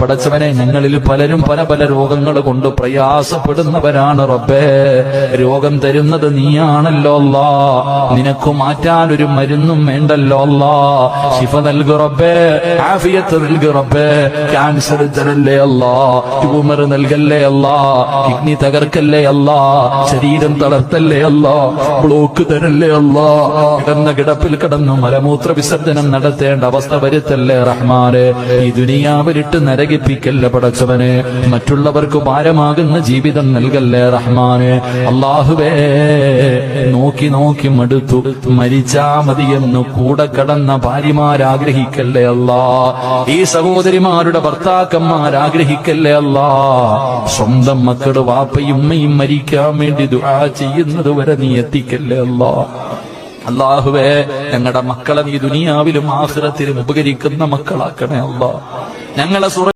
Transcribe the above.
പടച്ചവനെ, ഞങ്ങളിൽ പലരും പല പല രോഗങ്ങൾ കൊണ്ട് പ്രയാസപ്പെടുന്നവരാണ് റബ്ബേ. രോഗം തരുന്നത് നീയാണല്ലോ അല്ലാ. നിനക്ക് മാറ്റാൻ ഒരു മരുന്നും വേണ്ടല്ലോ അല്ലാ. ശിഫ നൽകു റബ്ബേ, ആഫിയത്ത് നൽകു റബ്ബേ. ക്യാൻസർ തരല്ലേ അല്ലാ, ട്യൂമർ നൽകല്ലേ അല്ലാ, കിഡ്നി തകർക്കല്ലേ അല്ലാ, ശരീരം തളർത്തല്ലേ അല്ലാ, ബ്ലോക്ക് തരല്ലേ അല്ലാ. കിടന്ന കിടപ്പിൽ കിടന്നു മലമൂത്ര വിസർജനം നടത്തേണ്ട അവസ്ഥ വരുത്തല്ലേ റഹ്മാനെ. ഈ ദുനിയാവിലിട്ട് നരകിപ്പിക്കല്ലേ പടച്ചവനെ. മറ്റുള്ളവർക്ക് ഭാരമാകുന്ന ജീവിതം നൽകല്ലേ റഹ്മാനെ. അല്ലാഹുവേ, നോക്കി നോക്കി മടുത്തു, മരിച്ചാ മതിയെന്ന് കൂടെ കടന്ന ഭാര്യമാരാഗ്രഹിക്കല്ലേ അല്ലാ. ഈ സഹോദരിമാരുടെ ഭർത്താക്കന്മാരാഗ്രഹിക്കല്ലേ അല്ലാ. സ്വന്തം മക്കളുടെ വാപ്പയും ഉമ്മയും മരിക്കാൻ വേണ്ടി ദുആ ചെയ്യുന്നത് വരെ നീ എത്തിക്കല്ലേ അല്ലാ. അല്ലാഹുവേ, ഞങ്ങളുടെ മക്കളെ നീ ദുനിയാവിലും ആഖിറത്തിലും ഉപകരിക്കുന്ന മക്കളാക്കണേ അല്ലാ. ഞങ്ങളെ